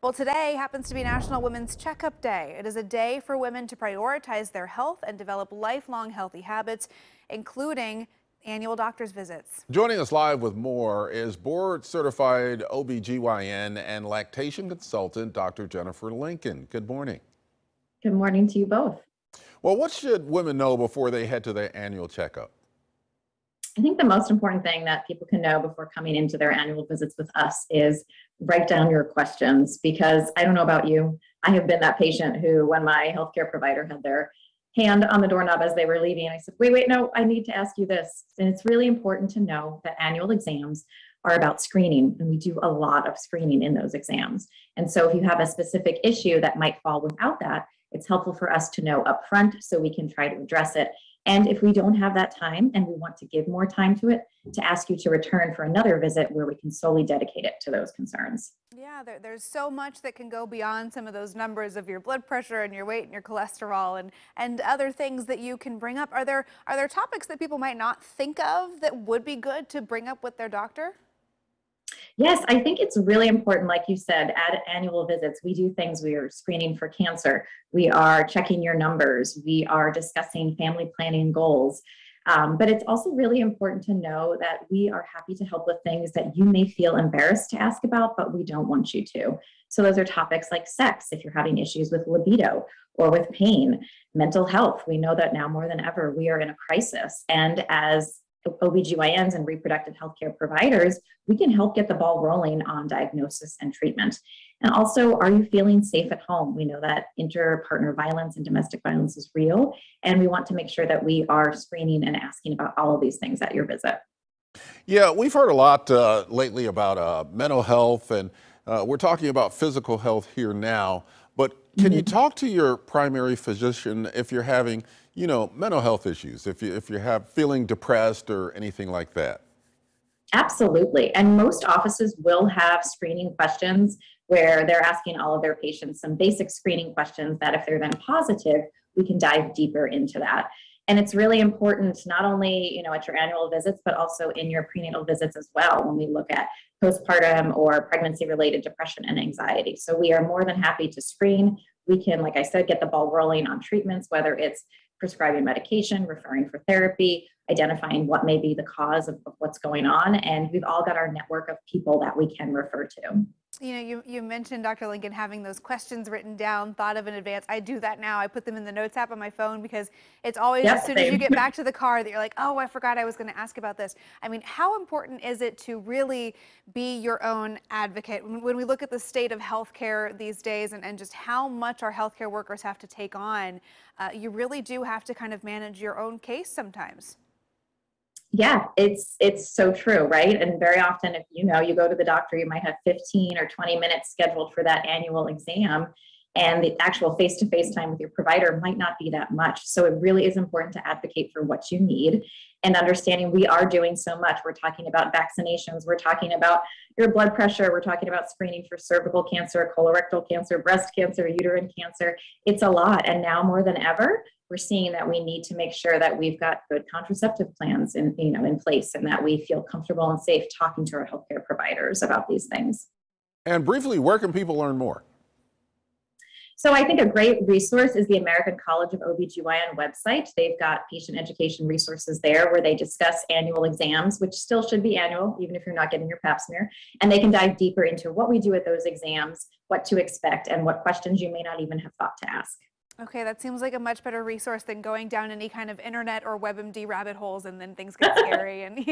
Well, today happens to be National Women's Checkup Day. It is a day for women to prioritize their health and develop lifelong healthy habits, including annual doctor's visits. Joining us live with more is board certified OBGYN and lactation consultant, Dr. Jennifer Lincoln. Good morning. Good morning to you both. Well, what should women know before they head to their annual checkup? I think the most important thing that people can know before coming into their annual visits with us is write down your questions, because I don't know about you, I have been that patient who, when my healthcare provider had their hand on the doorknob as they were leaving, I said, wait, no, I need to ask you this. And it's really important to know that annual exams are about screening, and we do a lot of screening in those exams. And so if you have a specific issue that might fall without that, it's helpful for us to know upfront so we can try to address it. And if we don't have that time and we want to give more time to it, to ask you to return for another visit where we can solely dedicate it to those concerns. Yeah, there's so much that can go beyond some of those numbers of your blood pressure and your weight and your cholesterol and other things that you can bring up. Are there topics that people might not think of that would be good to bring up with their doctor? Yes, I think it's really important, like you said, at annual visits, we do things. We are screening for cancer. We are checking your numbers. We are discussing family planning goals. But it's also really important to know that we are happy to help with things that you may feel embarrassed to ask about, but we don't want you to. So those are topics like sex, if you're having issues with libido or with pain, mental health. We know that now more than ever, we are in a crisis. And as OBGYNs and reproductive healthcare providers, we can help get the ball rolling on diagnosis and treatment. And also, are you feeling safe at home? We know that inter-partner violence and domestic violence is real, and we want to make sure that we are screening and asking about all of these things at your visit. Yeah, we've heard a lot lately about mental health, and we're talking about physical health here now. But can you talk to your primary physician if you're having, mental health issues, if you have feeling depressed or anything like that? Absolutely. And most offices will have screening questions where they're asking all of their patients some basic screening questions that, if they're then positive, we can dive deeper into that. And it's really important not only, at your annual visits, but also in your prenatal visits as well, when we look at postpartum or pregnancy related depression and anxiety. So we are more than happy to screen. We can, like I said, get the ball rolling on treatments, whether it's prescribing medication, referring for therapy, identifying what may be the cause of what's going on. And we've all got our network of people that we can refer to. You mentioned, Dr. Lincoln, having those questions written down, thought of in advance. I do that now. I put them in the notes app on my phone because it's always Yep, as soon as you same. get back to the car that you're like, oh, I forgot I was going to ask about this. I mean, how important is it to really be your own advocate? When we look at the state of healthcare these days and just how much our healthcare workers have to take on, you really do have to kind of manage your own case sometimes. Yeah, it's so true, right? And very often, if you go to the doctor, you might have 15 or 20 minutes scheduled for that annual exam, and the actual face-to-face time with your provider might not be that much. So it really is important to advocate for what you need and understanding we are doing so much. We're talking about vaccinations, we're talking about your blood pressure, we're talking about screening for cervical cancer, colorectal cancer, breast cancer, uterine cancer. It's a lot. And now more than ever, we're seeing that we need to make sure that we've got good contraceptive plans in place, and that we feel comfortable and safe talking to our healthcare providers about these things. And briefly, where can people learn more? So I think a great resource is the American College of OBGYN website. They've got patient education resources there where they discuss annual exams, which still should be annual, even if you're not getting your pap smear. And they can dive deeper into what we do at those exams, what to expect, and what questions you may not even have thought to ask. Okay, that seems like a much better resource than going down any kind of internet or WebMD rabbit holes and then things get scary and,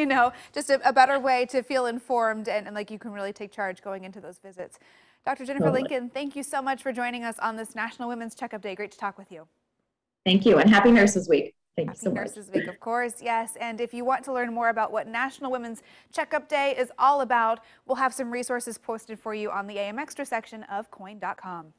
just a better way to feel informed and like you can really take charge going into those visits. Dr. Jennifer Totally. Lincoln, thank you so much for joining us on this National Women's Checkup Day. Great to talk with you. Thank you, and happy Nurses Week. Thank you so Happy much. Nurses Week, of course, yes. And if you want to learn more about what National Women's Checkup Day is all about, we'll have some resources posted for you on the AM Extra section of KOIN.com.